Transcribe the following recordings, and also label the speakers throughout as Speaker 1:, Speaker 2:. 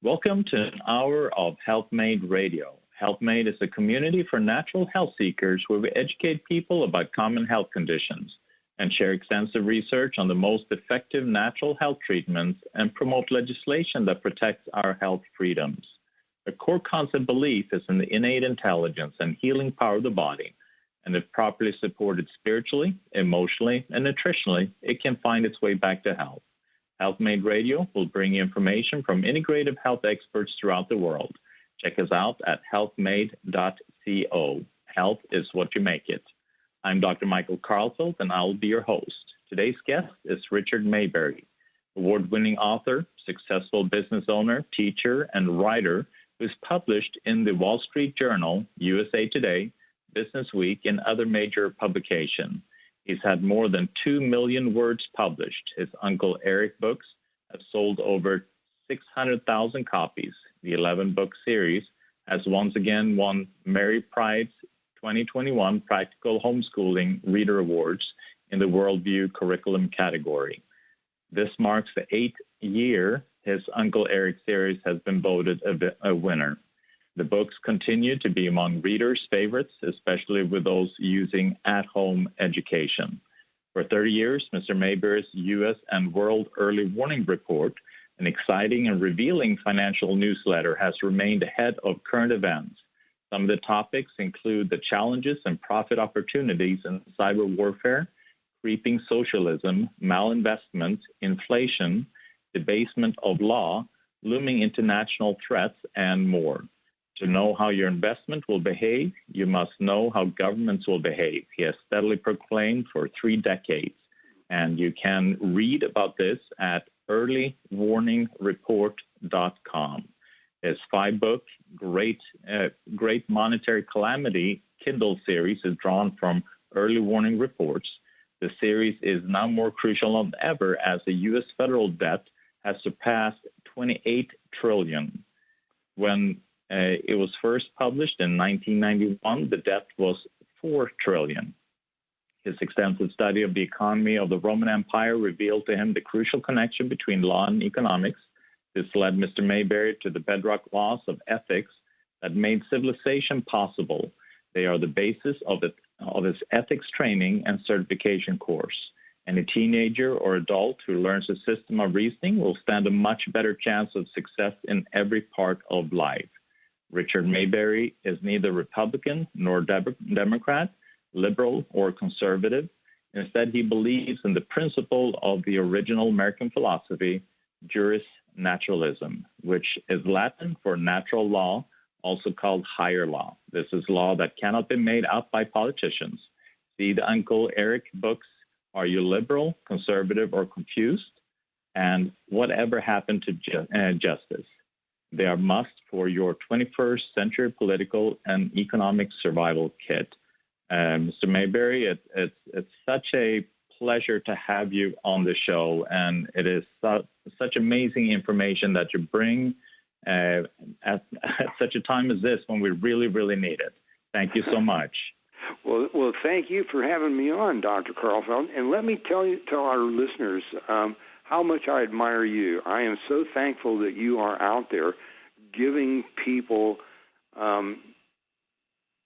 Speaker 1: Welcome to an hour of HealthMade Radio. HealthMade is a community for natural health seekers where we educate people about common health conditions and share extensive research on the most effective natural health treatments and promote legislation that protects our health freedoms. The core concept belief is in the innate intelligence and healing power of the body, and if properly supported spiritually, emotionally, and nutritionally, it can find its way back to health. HealthMade Radio will bring you information from integrative health experts throughout the world. Check us out at healthmade.co. Health is what you make it. I'm Dr. Michael Karlfeldt, and I'll be your host. Today's guest is Richard Maybury, award-winning author, successful business owner, teacher, and writer who's published in the Wall Street Journal, USA Today, Business Week, and other major publications. He's had more than 2 million words published. His Uncle Eric books have sold over 600,000 copies. The 11-book series has once again won Mary Pride's 2021 Practical Homeschooling Reader Awards in the Worldview Curriculum category. This marks the 8th year his Uncle Eric series has been voted a winner. The books continue to be among readers' favorites, especially with those using at-home education. For 30 years, Mr. Maybury's U.S. and World Early Warning Report, an exciting and revealing financial newsletter, has remained ahead of current events. Some of the topics include the challenges and profit opportunities in cyber warfare, creeping socialism, malinvestment, inflation, debasement of law, looming international threats, and more. To know how your investment will behave, you must know how governments will behave. He has steadily proclaimed for 3 decades, and you can read about this at earlywarningreport.com. His 5-book Great Monetary Calamity Kindle series is drawn from early warning reports. The series is now more crucial than ever as the U.S. federal debt has surpassed $28 trillion. When it was first published in 1991, the debt was $4 trillion. His extensive study of the economy of the Roman Empire revealed to him the crucial connection between law and economics. This led Mr. Maybury to the bedrock laws of ethics that made civilization possible. They are the basis of his ethics training and certification course. Any teenager or adult who learns a system of reasoning will stand a much better chance of success in every part of life. Richard Maybury is neither Republican nor Democrat, liberal or conservative. Instead, he believes in the principle of the original American philosophy, juris, naturalism, which is Latin for natural law, also called higher law. This is law that cannot be made up by politicians. See the Uncle Eric books, Are You Liberal, Conservative, or Confused? And Whatever Happened to Justice? They are must for your 21st century political and economic survival kit. Mr. Maybury, it's such a pleasure to have you on the show, and it is such amazing information that you bring at such a time as this when we really, really need it. Thank you so much.
Speaker 2: Well, thank you for having me on, Dr. Karlfeldt. And let me tell our listeners how much I admire you. I am so thankful that you are out there giving people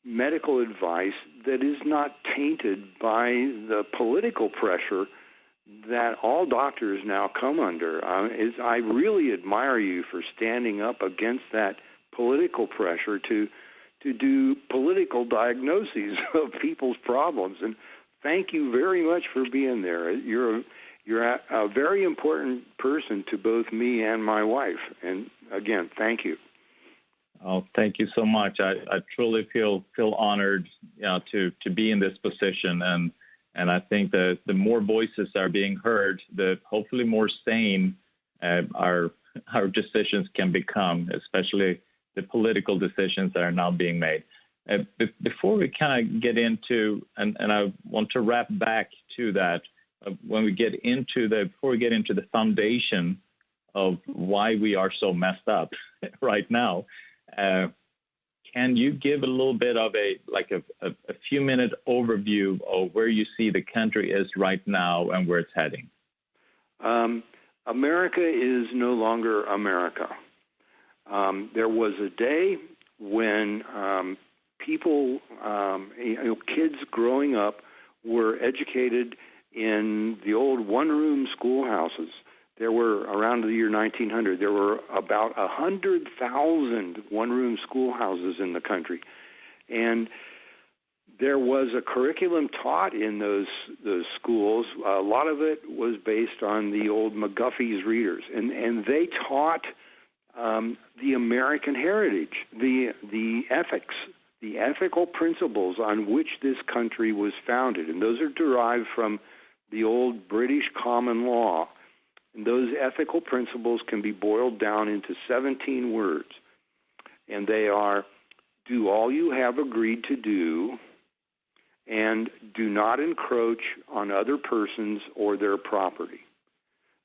Speaker 2: medical advice that is not tainted by the political pressure that all doctors now come under. I really admire you for standing up against that political pressure to do political diagnoses of people's problems. And thank you very much for being there. You're a very important person to both me and my wife. And again, thank you.
Speaker 1: Oh, thank you so much. I truly feel honored, to be in this position, and I think that the more voices are being heard, the hopefully more sane our decisions can become, especially the political decisions that are now being made. Before we kind of get into, and I want to wrap back to that, before we get into the foundation of why we are so messed up right now. Can you give a little bit of a few minute overview of where you see the country is right now and where it's heading?
Speaker 2: America is no longer America. There was a day when people, kids growing up were educated in the old one-room schoolhouses. There were, around the year 1900, there were about 100,000 one-room schoolhouses in the country. And there was a curriculum taught in those schools. A lot of it was based on the old McGuffey's readers. And they taught the American heritage, the ethics, the ethical principles on which this country was founded. And those are derived from the old British common law. And those ethical principles can be boiled down into 17 words. And they are, do all you have agreed to do, and do not encroach on other persons or their property.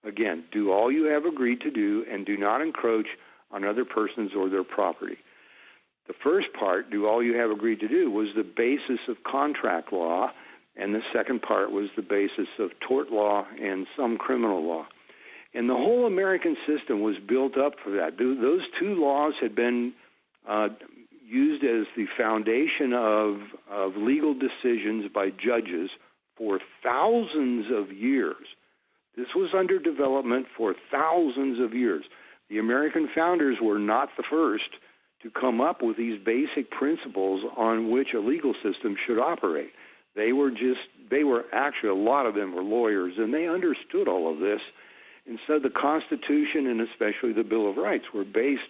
Speaker 2: Again, do all you have agreed to do, and do not encroach on other persons or their property. The first part, do all you have agreed to do, was the basis of contract law, and the second part was the basis of tort law and some criminal law. And the whole American system was built up for that. Those two laws had been used as the foundation of legal decisions by judges for thousands of years. This was under development for thousands of years. The American founders were not the first to come up with these basic principles on which a legal system should operate. They were actually, a lot of them were lawyers, and they understood all of this. And so the Constitution, and especially the Bill of Rights, were based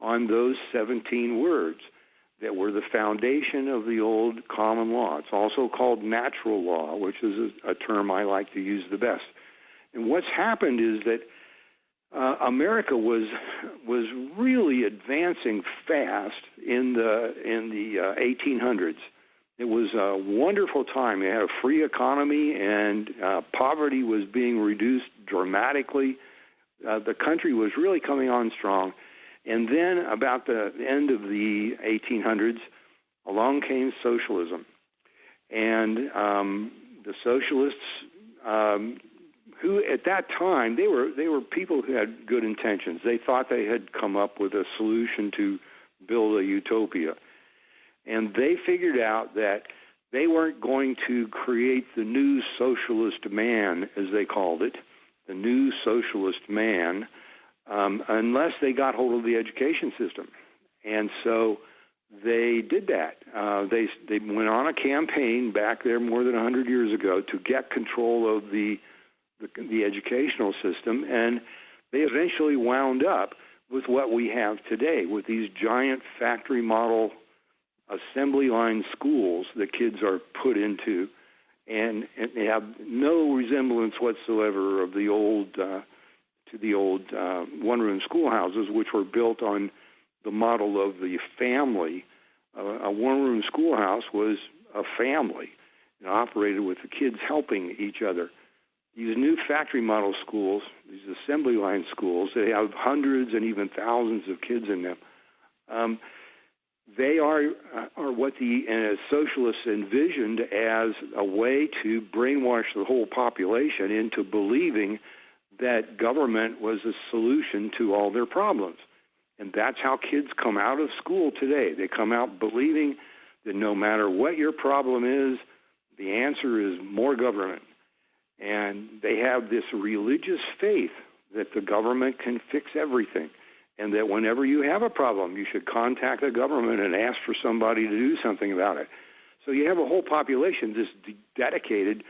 Speaker 2: on those 17 words that were the foundation of the old common law. It's also called natural law, which is a term I like to use the best. And what's happened is that America was really advancing fast in the 1800s. It was a wonderful time. They had a free economy, and poverty was being reduced dramatically. The country was really coming on strong. And then about the end of the 1800s, along came socialism. And the socialists, who at that time, they were people who had good intentions. They thought they had come up with a solution to build a utopia. And they figured out that they weren't going to create the new socialist man, as they called it, the new socialist man, unless they got hold of the education system. And so they did that. They went on a campaign back there more than 100 years ago to get control of the educational system, and they eventually wound up with what we have today, with these giant factory model assembly line schools that kids are put into, and they have no resemblance whatsoever of the old one-room schoolhouses, which were built on the model of the family. A one-room schoolhouse was a family and operated with the kids helping each other. These new factory model schools, these assembly line schools, they have hundreds and even thousands of kids in them. They are what the socialists envisioned as a way to brainwash the whole population into believing that government was a solution to all their problems. And that's how kids come out of school today. They come out believing that no matter what your problem is, the answer is more government. And they have this religious faith that the government can fix everything, and that whenever you have a problem, you should contact the government and ask for somebody to do something about it. So you have a whole population just dedicated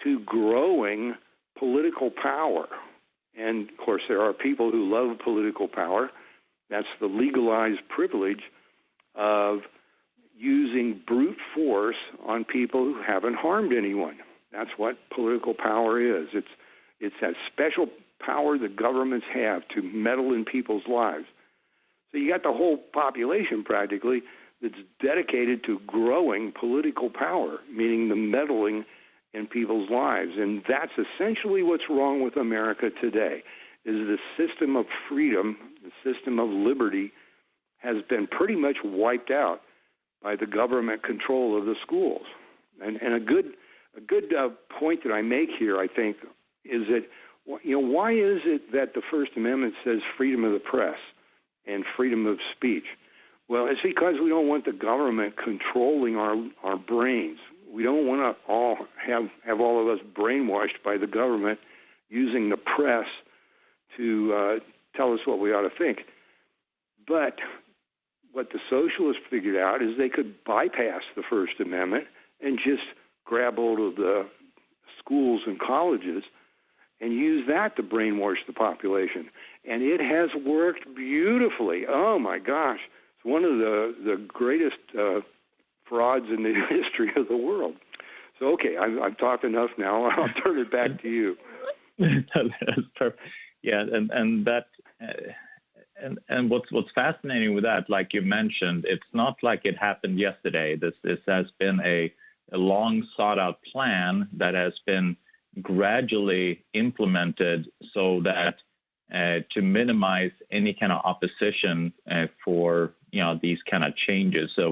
Speaker 2: to growing political power. And, of course, there are people who love political power. That's the legalized privilege of using brute force on people who haven't harmed anyone. That's what political power is. It's that special power that governments have to meddle in people's lives. So you got the whole population practically that's dedicated to growing political power, meaning the meddling in people's lives. And that's essentially what's wrong with America today, is the system of freedom, the system of liberty, has been pretty much wiped out by the government control of the schools. And a good point that I make here, I think, is that, why is it that the First Amendment says freedom of the press? and freedom of speech. Well, it's because we don't want the government controlling our brains. We don't want to all have all of us brainwashed by the government using the press to tell us what we ought to think. But what the socialists figured out is they could bypass the First Amendment and just grab hold of the schools and colleges and use that to brainwash the population. And it has worked beautifully. Oh, my gosh. It's one of the greatest frauds in the history of the world. So, okay, I've talked enough now. I'll turn it back to you.
Speaker 1: That's perfect. Yeah, and that... And what's fascinating with that, like you mentioned, it's not like it happened yesterday. This has been a long sought out plan that has been gradually implemented so that to minimize any kind of opposition for these kind of changes. So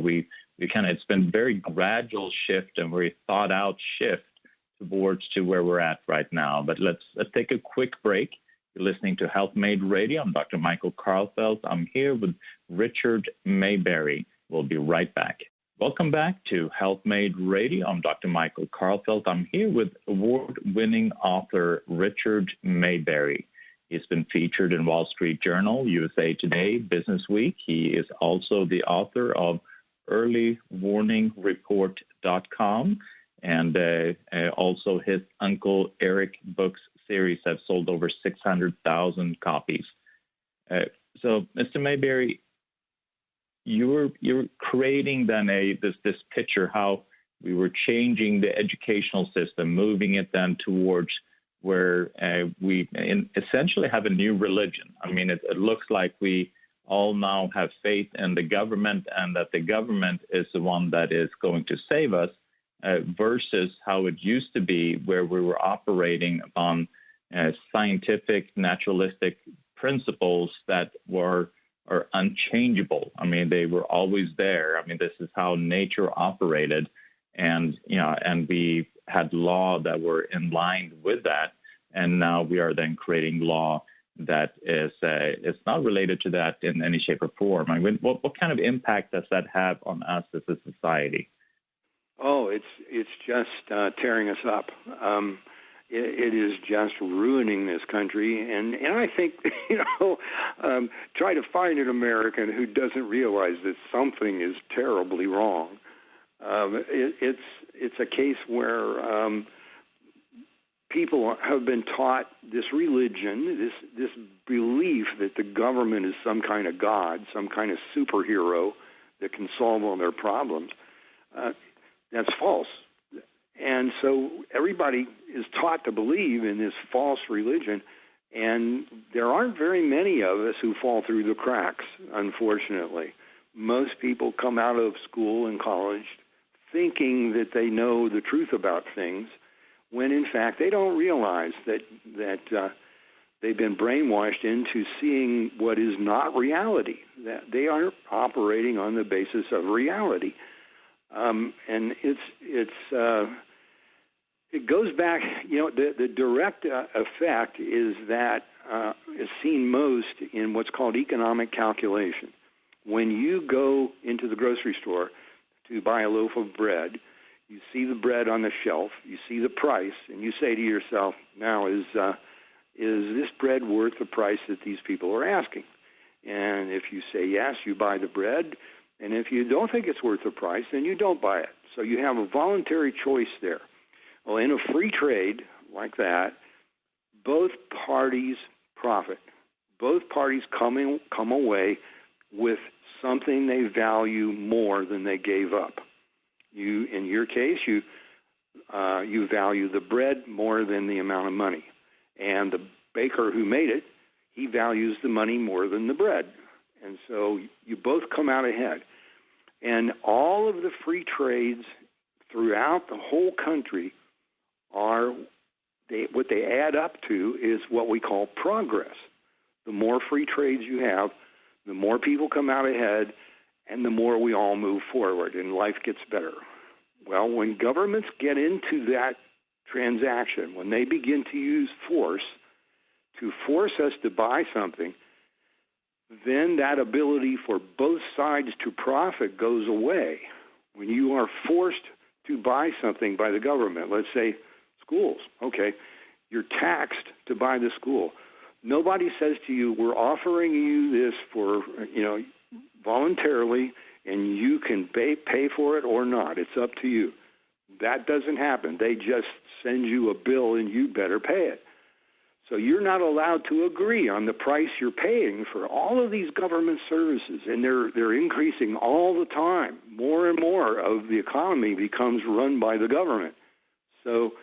Speaker 1: it's been very gradual shift and very thought out shift towards to where we're at right now. But let's take a quick break. You're listening to Health Made Radio. I'm Dr. Michael Karlfeldt. I'm here with Richard Maybury. We'll be right back. Welcome back to Health Made Radio. I'm Dr. Michael Karlfeldt. I'm here with award-winning author Richard Maybury. He's been featured in Wall Street Journal, USA Today, Business Week. He is also the author of earlywarningreport.com, and also his Uncle Eric books series have sold over 600,000 copies. So, Mr. Maybury, you're creating then this picture how we were changing the educational system, moving it then towards where we essentially have a new religion. I mean, it looks like we all now have faith in the government and that the government is the one that is going to save us. Versus how it used to be, where we were operating on scientific, naturalistic principles that are unchangeable. I mean, they were always there. I mean, this is how nature operated, and we had law that were in line with that. And now we are then creating law that is not related to that in any shape or form. I mean, what kind of impact does that have on us as a society?
Speaker 2: Oh, it's just tearing us up. It is just ruining this country, and I think try to find an American who doesn't realize that something is terribly wrong. It's a case where people have been taught this religion, this belief that the government is some kind of god, some kind of superhero that can solve all their problems. That's false. And so everybody is taught to believe in this false religion, and there aren't very many of us who fall through the cracks, unfortunately. Most people come out of school and college thinking that they know the truth about things, when in fact they don't realize that they've been brainwashed into seeing what is not reality, that they are operating on the basis of reality. And it goes back, the direct effect is that is seen most in what's called economic calculation. When you go into the grocery store to buy a loaf of bread, you see the bread on the shelf, you see the price, and you say to yourself, now, is this bread worth the price that these people are asking? And if you say yes, you buy the bread. And if you don't think it's worth the price, then you don't buy it. So you have a voluntary choice there. Well, in a free trade like that, both parties profit. Both parties come away with something they value more than they gave up. In your case, you value the bread more than the amount of money. And the baker who made it, he values the money more than the bread. And so you both come out ahead. And all of the free trades throughout the whole country what they add up to is what we call progress. The more free trades you have, the more people come out ahead, and the more we all move forward, and life gets better. Well, when governments get into that transaction, when they begin to use force to force us to buy something, then that ability for both sides to profit goes away. When you are forced to buy something by the government, let's say schools, okay, you're taxed to buy the school. Nobody says to you, we're offering you this for, voluntarily, and you can pay for it or not. It's up to you. That doesn't happen. They just send you a bill and you better pay it. So you're not allowed to agree on the price you're paying for all of these government services, and they're increasing all the time. More and more of the economy becomes run by the government. So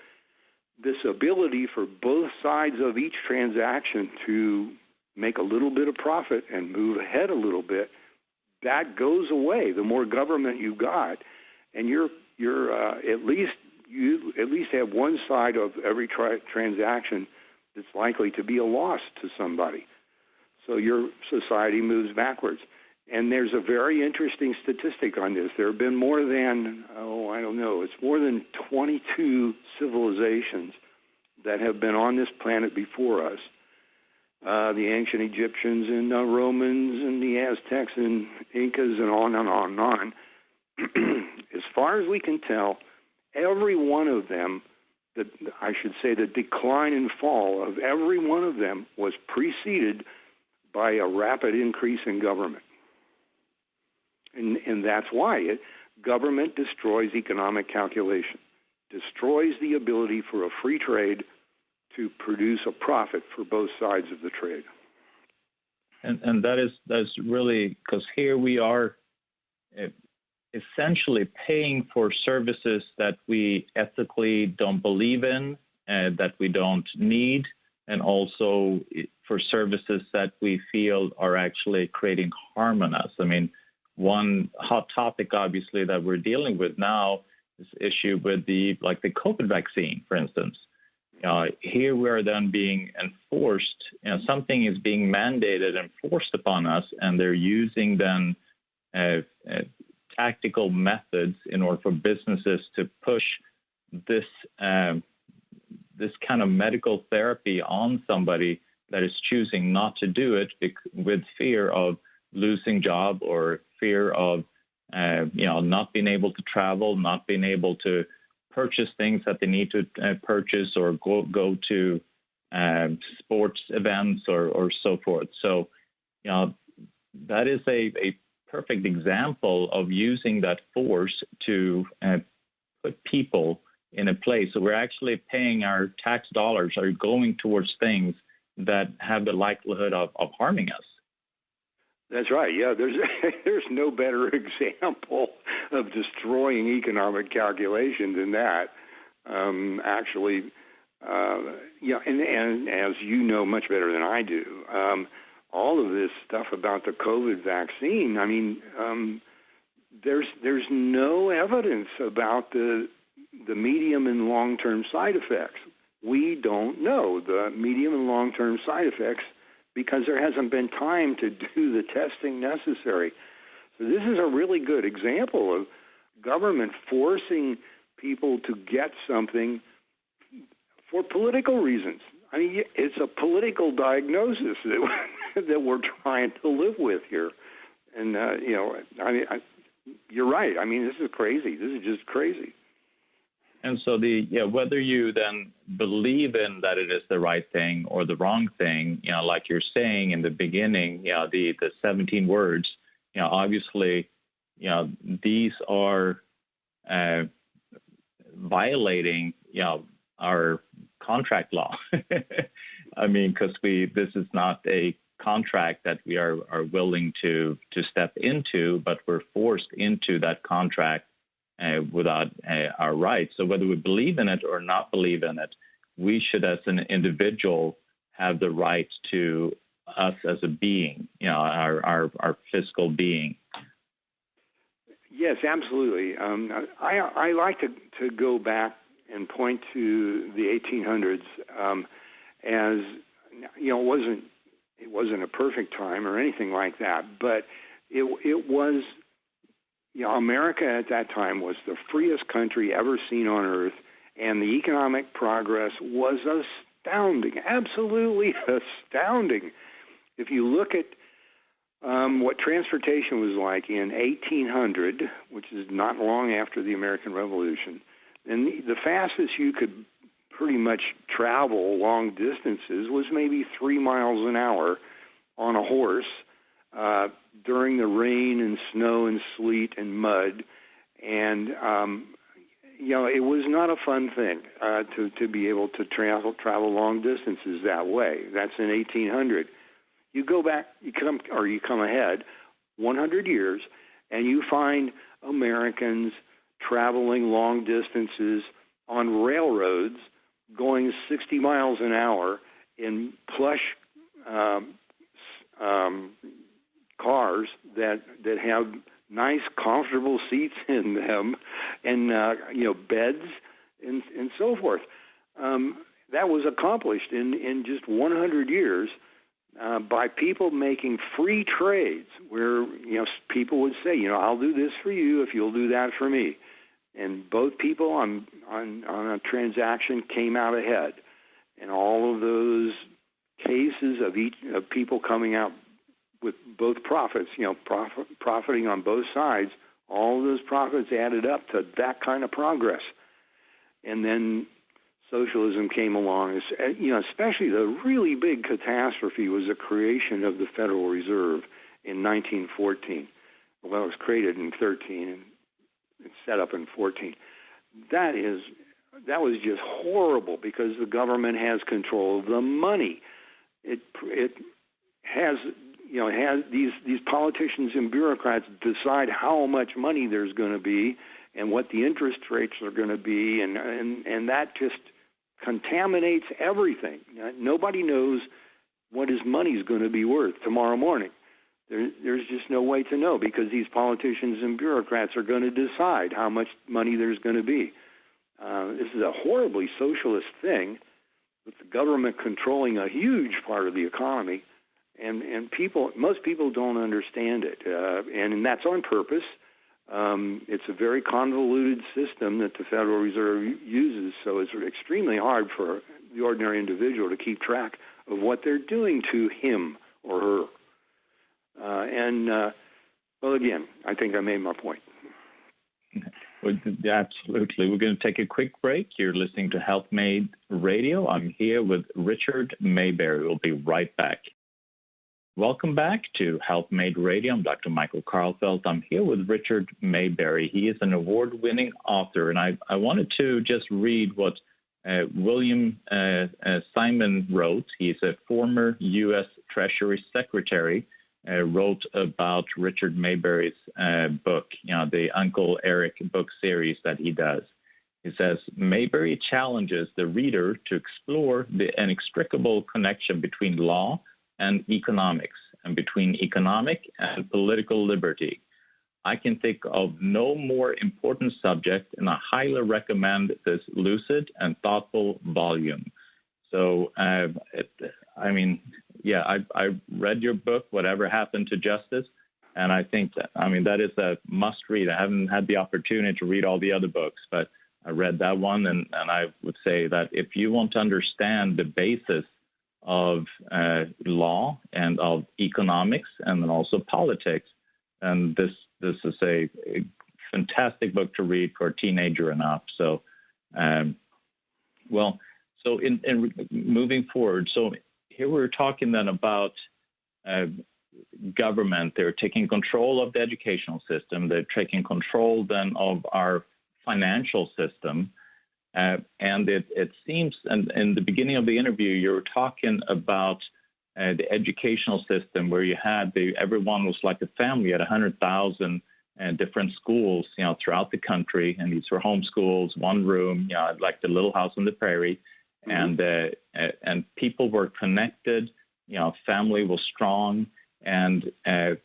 Speaker 2: this ability for both sides of each transaction to make a little bit of profit and move ahead a little bit, that goes away the more government you got, and you at least have one side of every transaction that's likely to be a loss to somebody. So your society moves backwards. And there's a very interesting statistic on this. There have been more than, it's more than 22 civilizations that have been on this planet before us. The ancient Egyptians and the Romans and the Aztecs and Incas and on and on and on. As far as we can tell, every one of them, the decline and fall of every one of them was preceded by a rapid increase in government. And that's why government destroys economic calculation, destroys the ability for a free trade to produce a profit for both sides of the trade.
Speaker 1: And that's really, because here we are essentially paying for services that we ethically don't believe in, that we don't need, and also for services that we feel are actually creating harm on us. I mean, one hot topic, obviously, that we're dealing with now is the issue with the COVID vaccine, for instance. Here we are then being enforced, something is being mandated and forced upon us, and they're using then tactical methods in order for businesses to push this kind of medical therapy on somebody that is choosing not to do it with fear of losing job or fear of not being able to travel, not being able to purchase things that they need to purchase, or go to sports events or so forth. So that is a perfect example of using that force to put people in a place. So we're actually paying our tax dollars are going towards things that have the likelihood of harming us.
Speaker 2: That's right. Yeah, there's no better example of destroying economic calculation than that. And as you know much better than I do, all of this stuff about the COVID vaccine, I mean, there's no evidence about the medium and long-term side effects. We don't know the medium and long-term side effects because there hasn't been time to do the testing necessary. So this is a really good example of government forcing people to get something for political reasons. I mean, it's a political diagnosis that we're trying to live with here. And, you're right. I mean, this is crazy. This is just crazy.
Speaker 1: And so whether you then believe in that it is the right thing or the wrong thing, like you're saying in the beginning, the 17 words, obviously, these are violating, our contract law. I mean, because this is not a contract that we are willing to step into, but we're forced into that contract without our rights. So whether we believe in it or not believe in it, we should, as an individual, have the right to us as a being, our physical being.
Speaker 2: Yes, absolutely. I like to go back and point to the 1800s as it wasn't a perfect time or anything like that, but it was. America at that time was the freest country ever seen on earth, and the economic progress was astounding, absolutely astounding. If you look at what transportation was like in 1800, which is not long after the American Revolution. And the fastest you could pretty much travel long distances was maybe 3 miles an hour on a horse during the rain and snow and sleet and mud. And, it was not a fun thing to be able to travel long distances that way. That's in 1800. You go back, you come ahead 100 years, and you find Americans traveling long distances on railroads, going 60 miles an hour in plush cars that have nice, comfortable seats in them, and beds and so forth. That was accomplished in just 100 years. By people making free trades where, people would say, I'll do this for you if you'll do that for me. And both people on a transaction came out ahead. And all of those cases of people coming out with both profits, profiting on both sides, all of those profits added up to that kind of progress. And then socialism came along. Especially the really big catastrophe was the creation of the Federal Reserve in 1914. Well, it was created in 13 and it's set up in 14. That was just horrible because the government has control of the money. It has these politicians and bureaucrats decide how much money there's going to be and what the interest rates are going to be, and that just contaminates everything. Nobody knows what his money's going to be worth tomorrow morning. There's just no way to know because these politicians and bureaucrats are going to decide how much money there's going to be. This is a horribly socialist thing with the government controlling a huge part of the economy, and most people don't understand it, and that's on purpose. It's a very convoluted system that the Federal Reserve uses, so it's extremely hard for the ordinary individual to keep track of what they're doing to him or her. Again, I think I made my point.
Speaker 1: Well, absolutely. We're going to take a quick break. You're listening to Health Made Radio. I'm here with Richard Maybury. We'll be right back. Welcome back to Health Made Radio. I'm Dr. Michael Karlfeldt. I'm here with Richard Maybury. He is an award-winning author, and I wanted to just read what William Simon wrote. He's a former U.S. Treasury Secretary, wrote about Richard Maybury's book, the Uncle Eric book series that he does. He says, Maybury challenges the reader to explore the inextricable connection between law and economics, and between economic and political liberty. I can think of no more important subject, and I highly recommend this lucid and thoughtful volume. So, I read your book, Whatever Happened to Justice, and I think that is a must read. I haven't had the opportunity to read all the other books, but I read that one, and I would say that if you want to understand the basis of law and of economics and then also politics, and this is a fantastic book to read for a teenager and up. So, so in moving forward, so here we're talking then about government. They're taking control of the educational system. They're taking control then of our financial system. And it seems, and in the beginning of the interview, you were talking about the educational system where you had everyone was like a family at 100,000 different schools, throughout the country. And these were homeschools, one room, like the Little House on the Prairie. Mm-hmm. And people were connected, family was strong. And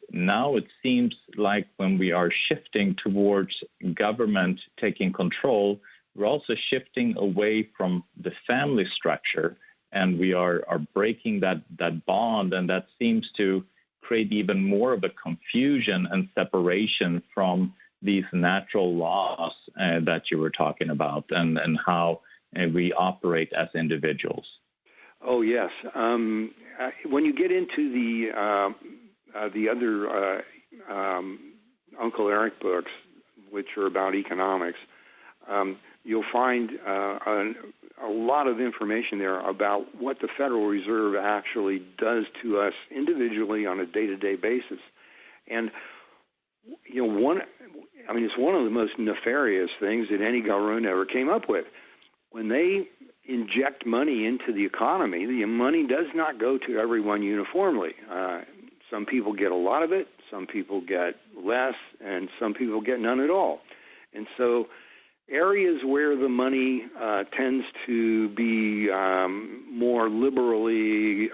Speaker 1: now it seems like when we are shifting towards government taking control, we're also shifting away from the family structure, and we are breaking that bond, and that seems to create even more of a confusion and separation from these natural laws that you were talking about, and how we operate as individuals.
Speaker 2: Oh, yes. When you get into the the other Uncle Eric books, which are about economics, you'll find a lot of information there about what the Federal Reserve actually does to us individually on a day-to-day basis. And it's one of the most nefarious things that any government ever came up with. When they inject money into the economy, the money does not go to everyone uniformly. Some people get a lot of it, some people get less, and some people get none at all. And so areas where the money tends to be more liberally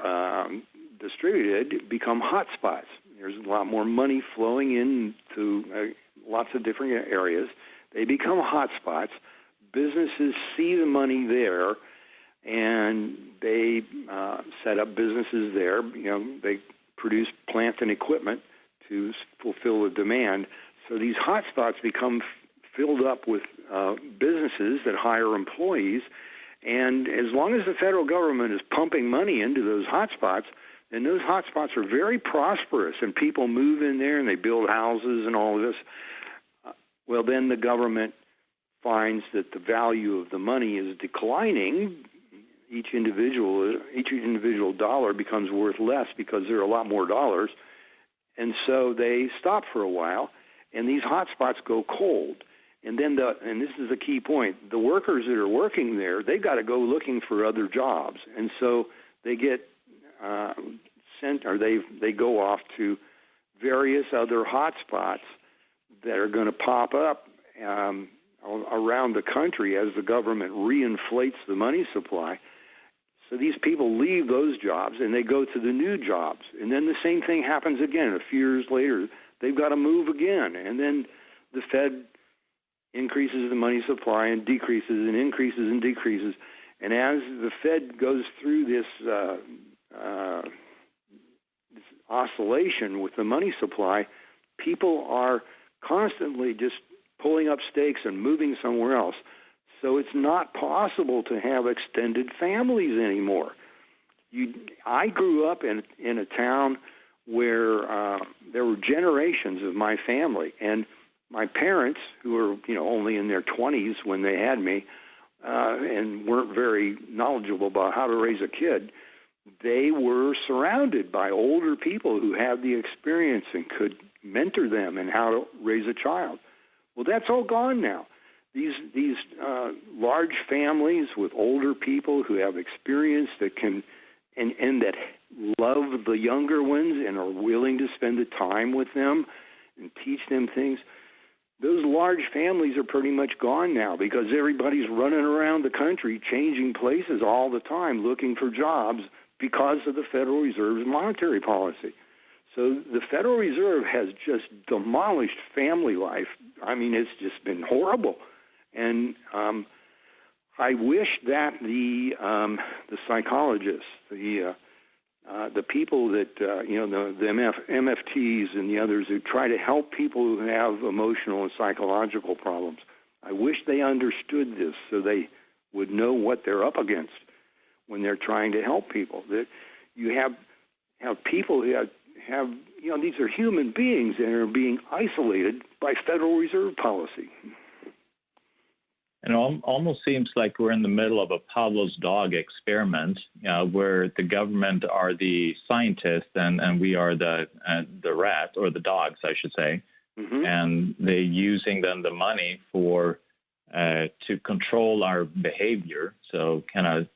Speaker 2: distributed become hot spots. There's a lot more money flowing into lots of different areas. They become hot spots. Businesses see the money there, and they set up businesses there. They produce plant and equipment to fulfill the demand. So these hot spots become filled up with businesses that hire employees, and as long as the federal government is pumping money into those hot spots, then those hot spots are very prosperous, and people move in there and they build houses and all of this. Well, then the government finds that the value of the money is declining. Each individual dollar becomes worth less because there are a lot more dollars, and so they stop for a while, and these hot spots go cold. And then, and this is the key point, the workers that are working there, they've got to go looking for other jobs, and so they get sent, or they go off to various other hot spots that are going to pop up around the country as the government reinflates the money supply. So these people leave those jobs and they go to the new jobs. And then the same thing happens again. A few years later, they've got to move again. And then the Fed increases the money supply and decreases and increases and decreases. And as the Fed goes through this oscillation with the money supply, people are constantly just pulling up stakes and moving somewhere else. So it's not possible to have extended families anymore. I grew up in a town where there were generations of my family, and my parents, who were only in their 20s when they had me, and weren't very knowledgeable about how to raise a kid, they were surrounded by older people who had the experience and could mentor them in how to raise a child. Well, that's all gone now. These large families with older people who have experience that can and that love the younger ones and are willing to spend the time with them and teach them things, those large families are pretty much gone now because everybody's running around the country changing places all the time looking for jobs because of the Federal Reserve's monetary policy. So the Federal Reserve has just demolished family life. I mean, it's just been horrible. And I wish that the psychologists, the people that the MFTs and the others who try to help people who have emotional and psychological problems, I wish they understood this so they would know what they're up against when they're trying to help people. That you have people who have these are human beings and are being isolated by Federal Reserve policy.
Speaker 1: It almost seems like we're in the middle of a Pavlov's dog experiment, where the government are the scientists and we are the rats, or the dogs, I should say. Mm-hmm. And they're using then the money for to control our behavior. So kind of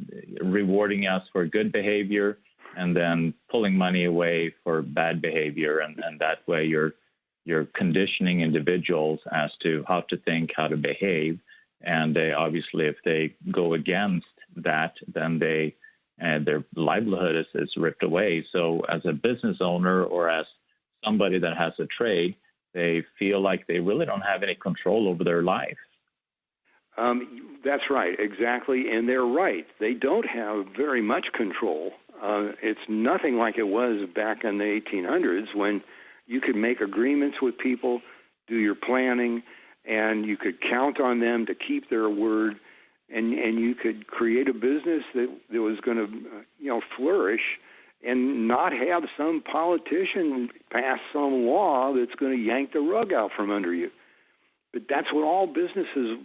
Speaker 1: rewarding us for good behavior and then pulling money away for bad behavior. And that way you're conditioning individuals as to how to think, how to behave. And they obviously, if they go against that, then their livelihood is ripped away. So as a business owner or as somebody that has a trade, they feel like they really don't have any control over their life.
Speaker 2: That's right, exactly. And they're right. They don't have very much control. It's nothing like it was back in the 1800s when you could make agreements with people, do your planning, and you could count on them to keep their word, and you could create a business that was going to flourish, and not have some politician pass some law that's going to yank the rug out from under you. But that's what all businesses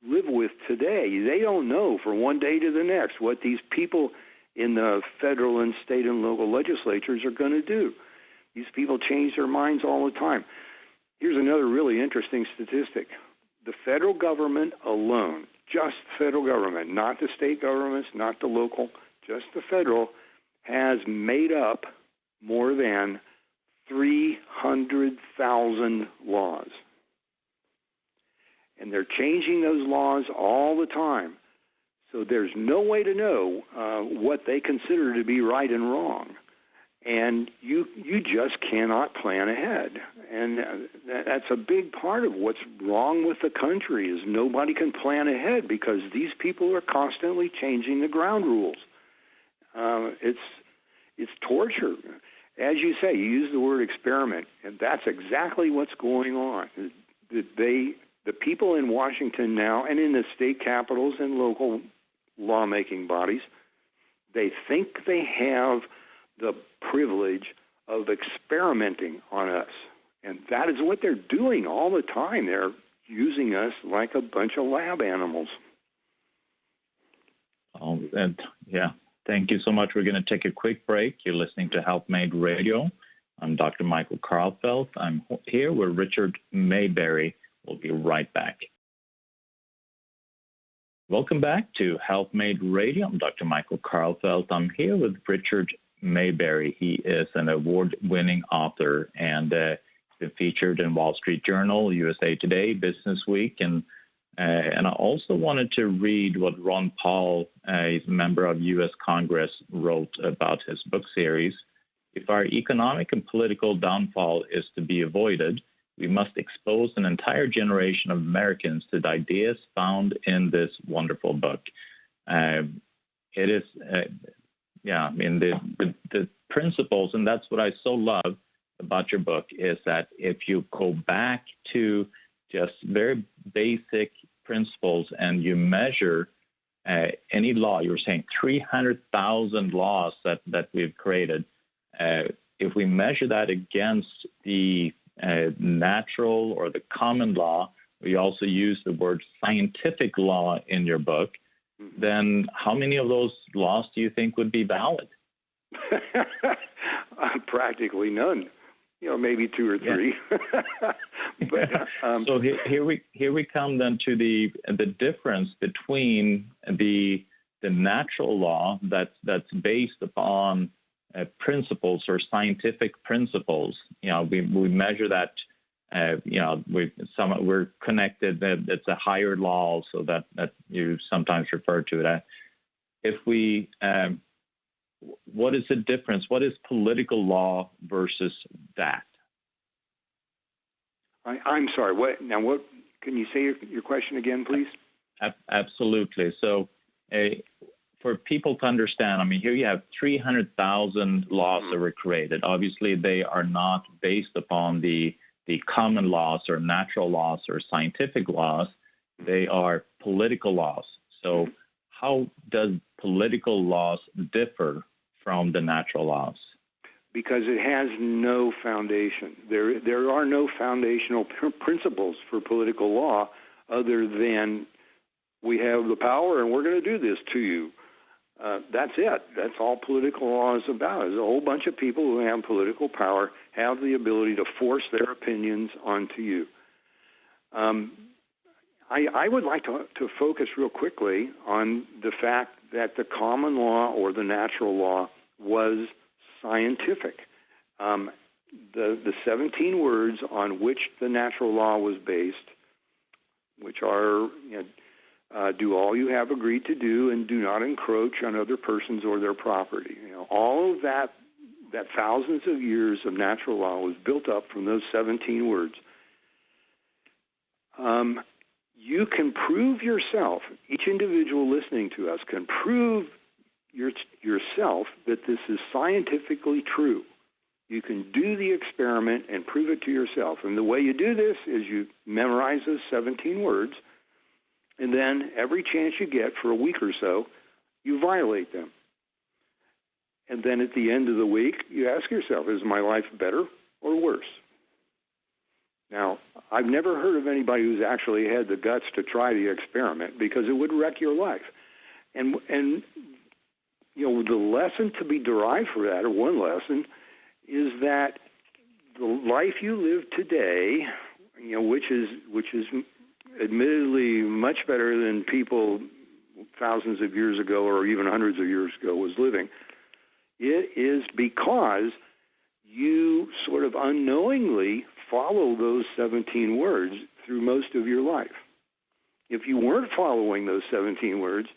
Speaker 2: live with today. They don't know from one day to the next what these people in the federal and state and local legislatures are going to do. These people change their minds all the time. Here's another really interesting statistic. The federal government alone, just the federal government, not the state governments, not the local, just the federal, has made up more than 300,000 laws. And they're changing those laws all the time. So there's no way to know what they consider to be right and wrong. And you just cannot plan ahead. And that's a big part of what's wrong with the country is nobody can plan ahead because these people are constantly changing the ground rules. It's torture. As you say, you use the word experiment, and that's exactly what's going on. The people in Washington now and in the state capitals and local lawmaking bodies, they think they have the privilege of experimenting on us. And that is what they're doing all the time. They're using us like a bunch of lab animals.
Speaker 1: Oh, and yeah, thank you so much. We're going to take a quick break. You're listening to Help Made Radio. I'm Dr. Michael Karlfeldt. I'm here with Richard Maybury. We'll be right back. Welcome back to Help Made Radio. I'm Dr. Michael Karlfeldt. I'm here with Richard Maybury. He is an award-winning author and been featured in Wall Street Journal, USA Today, Business Week, and I also wanted to read what Ron Paul, he's a member of U.S. Congress, wrote about his book series. If our economic and political downfall is to be avoided, we must expose an entire generation of Americans to the ideas found in this wonderful book. It is, the principles, and that's what I so love about your book, is that if you go back to just very basic principles and you measure any law, you were saying 300,000 laws that we've created. If we measure that against the natural or the common law, we also use the word scientific law in your book, then how many of those laws do you think would be valid?
Speaker 2: Practically none. Maybe two or three. But,
Speaker 1: so here we come then to the difference between the natural law that's based upon principles or scientific principles. We measure that. We're connected. That it's a higher law, also that you sometimes refer to it. If we what is the difference? What is political law versus that?
Speaker 2: I'm sorry. What can you say your question again, please?
Speaker 1: Absolutely. So, for people to understand, here you have 300,000 laws that were created. Obviously, they are not based upon the common laws or natural laws or scientific laws. They are political laws. So, how does political laws differ from the natural laws?
Speaker 2: Because it has no foundation. There are no foundational principles for political law other than we have the power and we're going to do this to you. That's it. That's all political law is about. Is a whole bunch of people who have political power have the ability to force their opinions onto you. I would like to focus real quickly on the fact that the common law or the natural law was scientific. The 17 words on which the natural law was based, which are, do all you have agreed to do and do not encroach on other persons or their property. All of that thousands of years of natural law was built up from those 17 words. You can prove yourself, each individual listening to us can prove yourself that this is scientifically true. You can do the experiment and prove it to yourself. And the way you do this is you memorize those 17 words, and then every chance you get for a week or so, you violate them. And then at the end of the week, you ask yourself, is my life better or worse? Now, I've never heard of anybody who's actually had the guts to try the experiment because it would wreck your life. And you know, the lesson to be derived from that, or one lesson, is that the life you live today, you know, which is admittedly much better than people thousands of years ago or even hundreds of years ago was living, it is because you sort of unknowingly follow those 17 words through most of your life. If you weren't following those 17 words,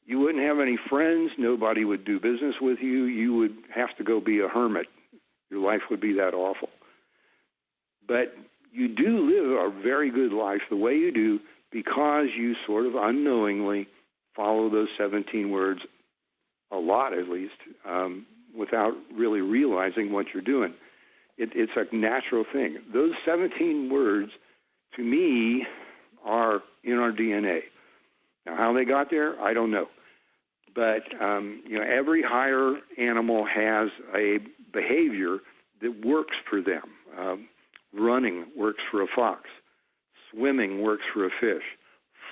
Speaker 2: you wouldn't have any friends, nobody would do business with you, you would have to go be a hermit. Your life would be that awful. But you do live a very good life the way you do because you sort of unknowingly follow those 17 words, a lot at least, without really realizing what you're doing. It's a natural thing. Those 17 words, to me, are in our DNA. Now, how they got there, I don't know. But, you know, every higher animal has a behavior that works for them. Running works for a fox. Swimming works for a fish.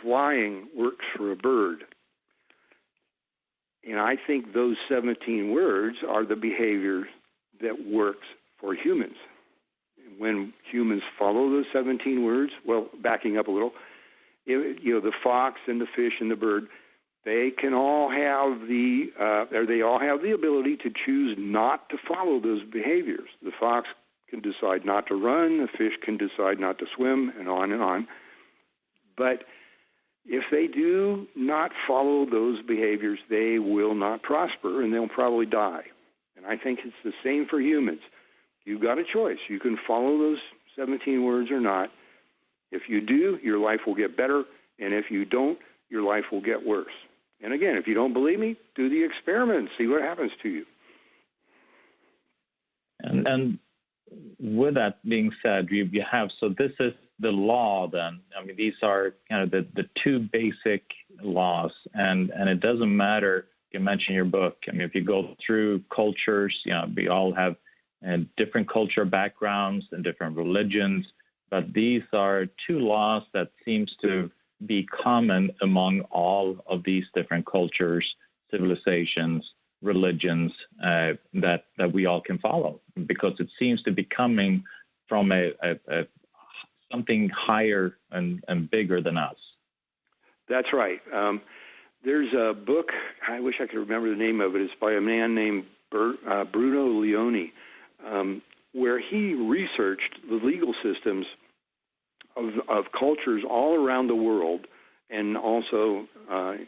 Speaker 2: Flying works for a bird. And I think those 17 words are the behavior that works for humans. When humans follow those 17 words, well, backing up a little, you know, the fox and the fish and the bird, they can all have the ability to choose not to follow those behaviors. The fox can decide not to run, the fish can decide not to swim, and on and on. But if they do not follow those behaviors, they will not prosper, and they'll probably die. And I think it's the same for humans. You've got a choice. You can follow those 17 words or not. If you do, your life will get better, and if you don't, your life will get worse. And again, if you don't believe me, do the experiment, see what happens to you.
Speaker 1: And with that being said, you have, so this is the law then. I mean, these are kind of the two basic laws, and it doesn't matter, you mentioned your book, I mean, if you go through cultures, you know, we all have different cultural backgrounds and different religions, but these are two laws that seems to be common among all of these different cultures, civilizations, religions that we all can follow, because it seems to be coming from a something higher and bigger than us.
Speaker 2: That's right. There's a book, I wish I could remember the name of it. It's by a man named Bruno Leone, where he researched the legal systems of cultures all around the world, and also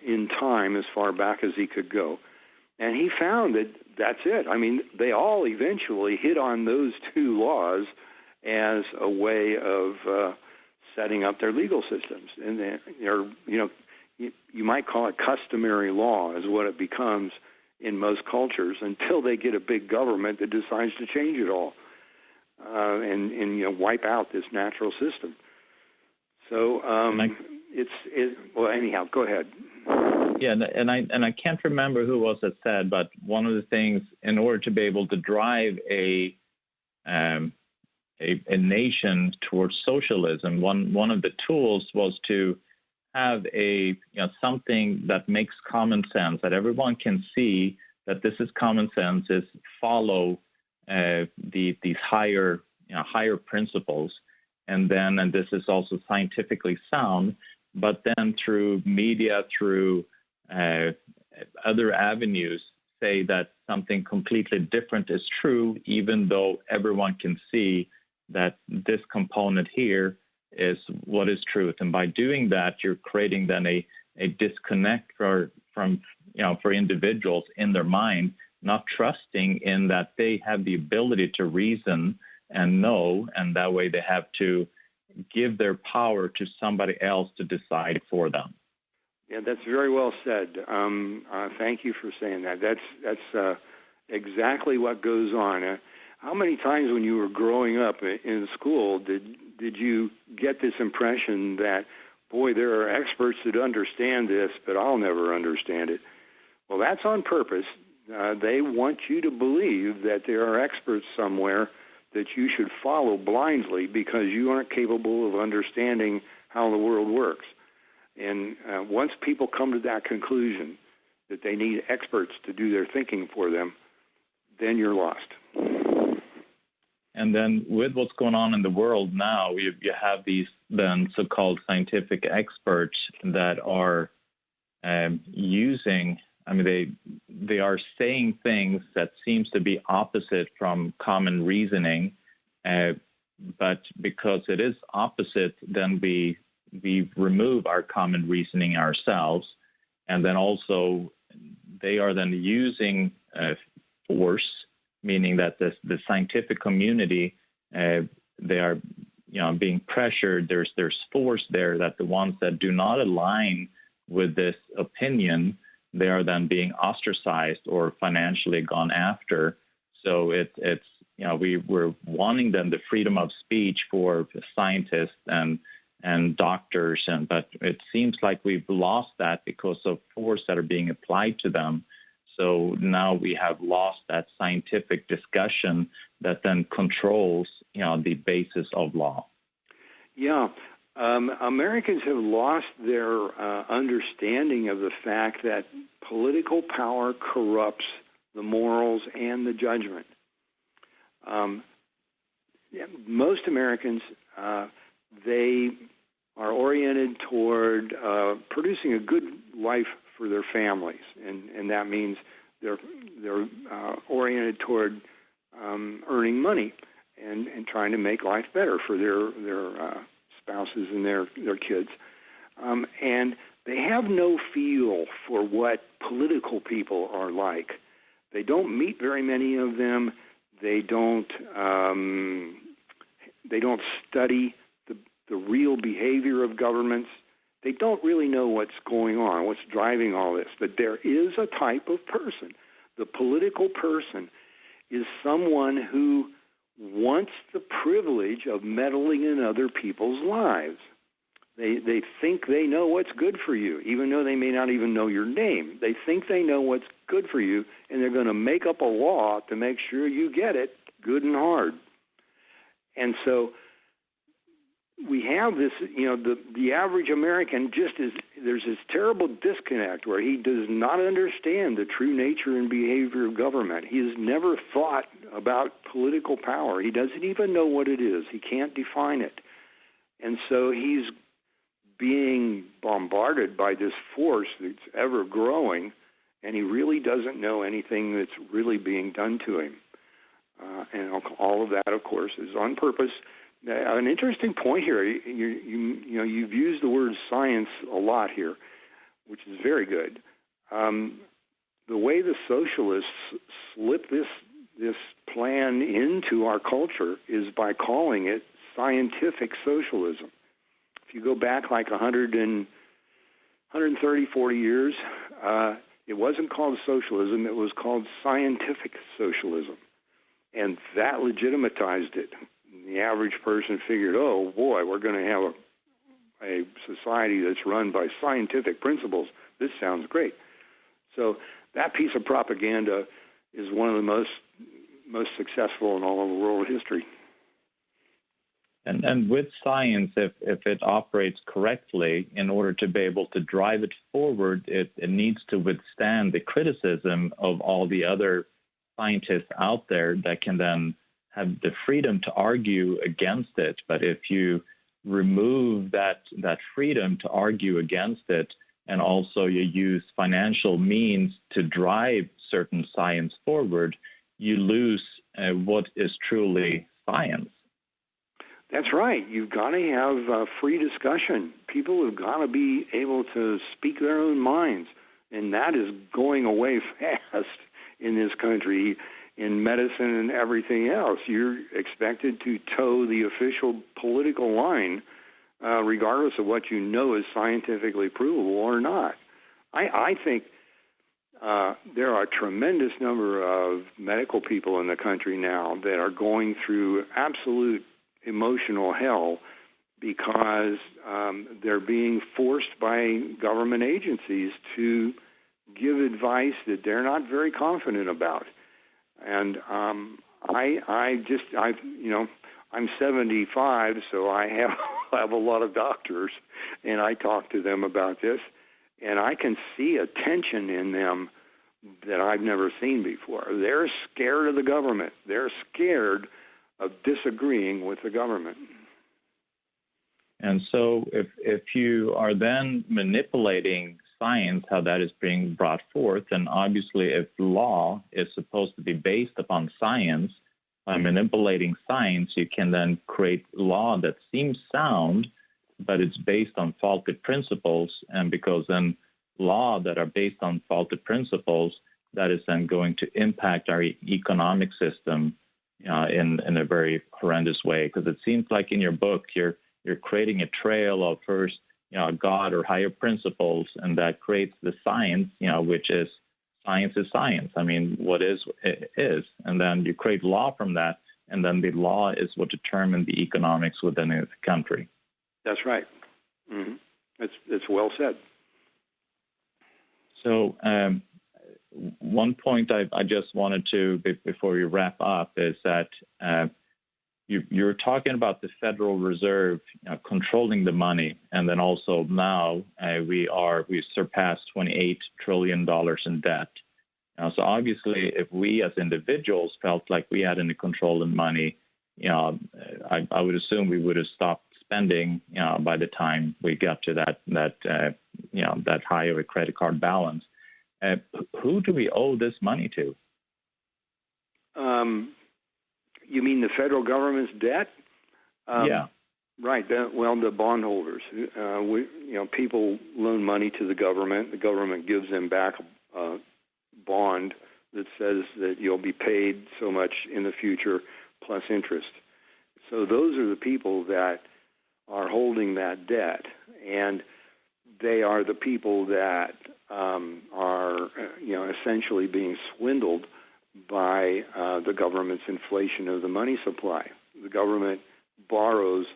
Speaker 2: in time as far back as he could go. And he found that that's it. I mean, they all eventually hit on those two laws as a way of setting up their legal systems. And they're, you know, you might call it customary law is what it becomes in most cultures until they get a big government that decides to change it all and you know, wipe out this natural system. So well, anyhow, go ahead.
Speaker 1: Yeah, and I can't remember who was it said, but one of the things, in order to be able to drive a nation towards socialism, one of the tools was to have something that makes common sense, that everyone can see that this is common sense, is follow these higher principles, and this is also scientifically sound, but then through media, through other avenues, say that something completely different is true, even though everyone can see that this component here is what is truth. And by doing that, you're creating then a disconnect for individuals in their mind, not trusting in that they have the ability to reason and know, and that way they have to give their power to somebody else to decide for them.
Speaker 2: Yeah, that's very well said. Thank you for saying that. That's exactly what goes on. How many times when you were growing up in school did you get this impression that, boy, there are experts that understand this, but I'll never understand it? Well, that's on purpose. they want you to believe that there are experts somewhere that you should follow blindly because you aren't capable of understanding how the world works. And once people come to that conclusion that they need experts to do their thinking for them, then you're lost.
Speaker 1: And then with what's going on in the world now, you have these then so-called scientific experts that are using, they are saying things that seems to be opposite from common reasoning, but because it is opposite, then we remove our common reasoning ourselves, and then also they are then using force, meaning that the scientific community, they are being pressured. There's force there that the ones that do not align with this opinion, they are then being ostracized or financially gone after. So it's we're wanting then the freedom of speech for scientists and doctors, but it seems like we've lost that because of force that are being applied to them. So now we have lost that scientific discussion that then controls, the basis of law.
Speaker 2: Yeah. Americans have lost their understanding of the fact that political power corrupts the morals and the judgment. Most Americans, they are oriented toward producing a good life for their families, and that means they're oriented toward earning money and trying to make life better for their spouses and their kids. And they have no feel for what political people are like. They don't meet very many of them. They don't study the real behavior of governments. They don't really know what's going on, what's driving all this. But there is a type of person. The political person is someone who wants the privilege of meddling in other people's lives. They think they know what's good for you, even though they may not even know your name. They think they know what's good for you, and they're going to make up a law to make sure you get it good and hard. And so we have this, the average American there's this terrible disconnect where he does not understand the true nature and behavior of government. He has never thought about political power. He doesn't even know what it is. He can't define it. And so he's being bombarded by this force that's ever growing, and he really doesn't know anything that's really being done to him. And all of that, of course, is on purpose. An interesting point here, you've used the word science a lot here, which is very good. The way the socialists slip this plan into our culture is by calling it scientific socialism. If you go back like 130, 40 years, it wasn't called socialism, it was called scientific socialism. And that legitimatized it. The average person figured, oh boy, we're going to have a society that's run by scientific principles. This sounds great. So that piece of propaganda is one of the most successful in all of world history.
Speaker 1: And with science, if it operates correctly, in order to be able to drive it forward, it needs to withstand the criticism of all the other scientists out there that can then have the freedom to argue against it. But if you remove that freedom to argue against it, and also you use financial means to drive certain science forward, you lose what is truly science.
Speaker 2: That's right. You've got to have free discussion. People have got to be able to speak their own minds, and that is going away fast in this country. In medicine and everything else, you're expected to toe the official political line, regardless of what you know is scientifically provable or not. I think there are a tremendous number of medical people in the country now that are going through absolute emotional hell because they're being forced by government agencies to give advice that they're not very confident about. And I'm 75, so I have a lot of doctors, and I talk to them about this, and I can see a tension in them that I've never seen before. They're scared of the government. They're scared of disagreeing with the government.
Speaker 1: And so if you are then manipulating science, how that is being brought forth, and obviously if law is supposed to be based upon science, by manipulating science, you can then create law that seems sound, but it's based on faulty principles. And because then law that are based on faulty principles, that is then going to impact our economic system in a very horrendous way. Because it seems like in your book, you're creating a trail of first, God or higher principles, and that creates the science, which is science is science. I mean, what is, is. And then you create law from that, and then the law is what determines the economics within the country.
Speaker 2: That's right. Mm-hmm. It's well said.
Speaker 1: So one point I just wanted to, before we wrap up, is that you're talking about the Federal Reserve controlling the money, and then also now we surpassed $28 trillion in debt. So obviously, if we as individuals felt like we had any control in money, I would assume we would have stopped spending by the time we got to that high of a credit card balance. Who do we owe this money to?
Speaker 2: You mean the federal government's debt?
Speaker 1: Yeah.
Speaker 2: Right. The bondholders. People loan money to the government. The government gives them back a bond that says that you'll be paid so much in the future plus interest. So those are the people that are holding that debt, and they are the people that are essentially being swindled by the government's inflation of the money supply. The government borrows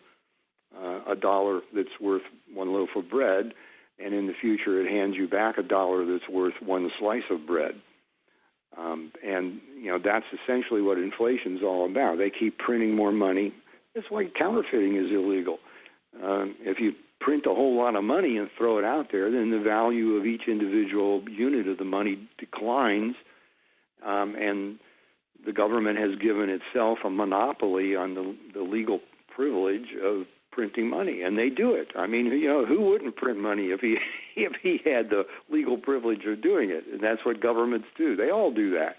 Speaker 2: $1 that's worth one loaf of bread, and in the future it hands you back $1 that's worth one slice of bread. And that's essentially what inflation's all about. They keep printing more money. That's why counterfeiting is illegal. If you print a whole lot of money and throw it out there, then the value of each individual unit of the money declines, and the government has given itself a monopoly on the legal privilege of printing money, and they do it. I mean, who wouldn't print money if he had the legal privilege of doing it? And that's what governments do. They all do that,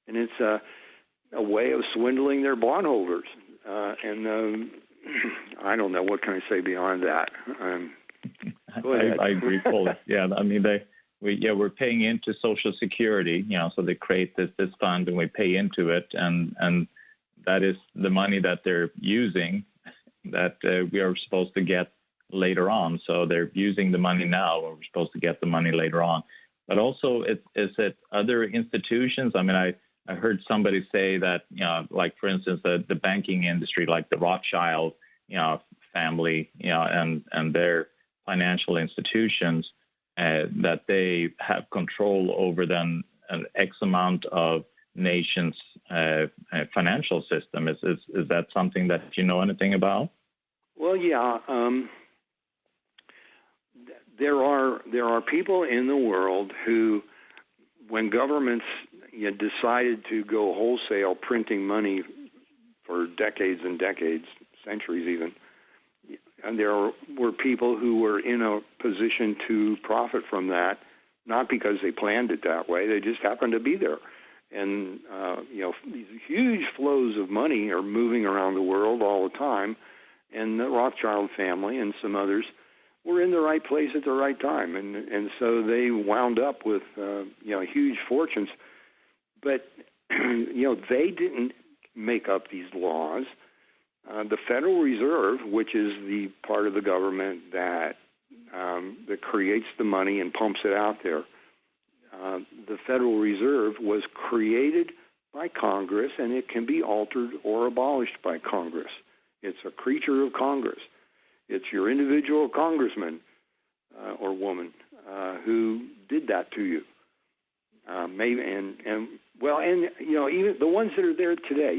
Speaker 2: and it's a way of swindling their bondholders. And I don't know, what can I say beyond that? Go ahead.
Speaker 1: I agree fully. Yeah, I mean we're paying into Social Security, so they create this fund and we pay into it, and that is the money that they're using that we are supposed to get later on. So they're using the money now, and we're supposed to get the money later on. But also, is it other institutions? I mean, I heard somebody say that, like for instance, the banking industry, like the Rothschild, family, and their financial institutions, that they have control over then an X amount of nations' financial system. Is that something that you know anything about?
Speaker 2: Well, yeah. There are people in the world who, when governments decided to go wholesale printing money for decades and decades, centuries even, and there were people who were in a position to profit from that, not because they planned it that way, they just happened to be there. And, these huge flows of money are moving around the world all the time, and the Rothschild family and some others were in the right place at the right time, and so they wound up with, huge fortunes. But, they didn't make up these laws. The Federal Reserve, which is the part of the government that creates the money and pumps it out there, the Federal Reserve was created by Congress, and it can be altered or abolished by Congress. It's a creature of Congress. It's your individual congressman or woman who did that to you. Maybe even the ones that are there today,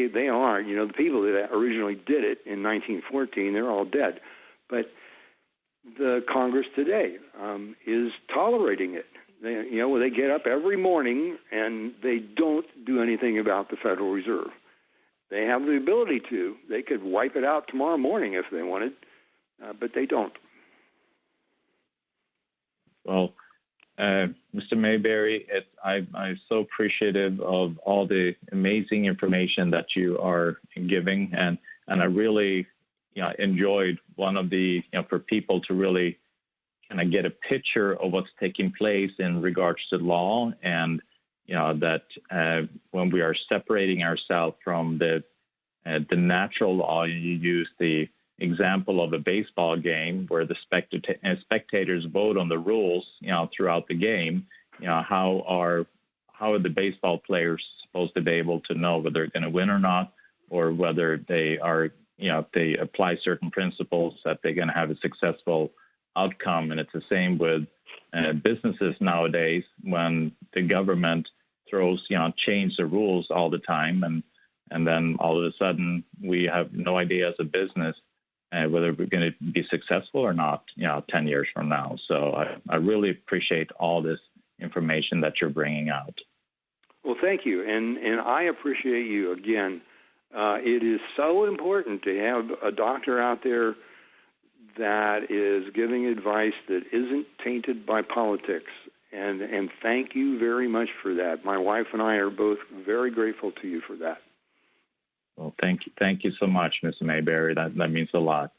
Speaker 2: they aren't. The people that originally did it in 1914, they're all dead. But the Congress today is tolerating it. They get up every morning and they don't do anything about the Federal Reserve. They have the ability to. They could wipe it out tomorrow morning if they wanted, but they don't.
Speaker 1: Well, Mr. Maybury, I'm so appreciative of all the amazing information that you are giving, and I really enjoyed one of the for people to really kind of get a picture of what's taking place in regards to law, and that when we are separating ourselves from the natural law, you use the example of a baseball game where the spectators vote on the rules, throughout the game. How are the baseball players supposed to be able to know whether they're going to win or not, or whether they are, if they apply certain principles, that they're going to have a successful outcome? And it's the same with businesses nowadays, when the government throws, change the rules all the time, and then all of a sudden we have no idea as a business whether we're going to be successful or not, 10 years from now. So I really appreciate all this information that you're bringing out.
Speaker 2: Well, thank you. And I appreciate you again. It is so important to have a doctor out there that is giving advice that isn't tainted by politics. And thank you very much for that. My wife and I are both very grateful to you for that.
Speaker 1: Well, thank you so much, Mr. Maybury. That means a lot.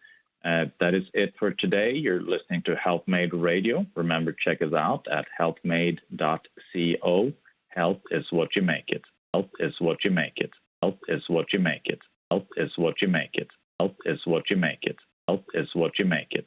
Speaker 1: That is it for today. You're listening to HealthMade Radio. Remember, check us out at healthmade.co. Health is what you make it. Health is what you make it. Health is what you make it. Health is what you make it. Health is what you make it. Health is what you make it.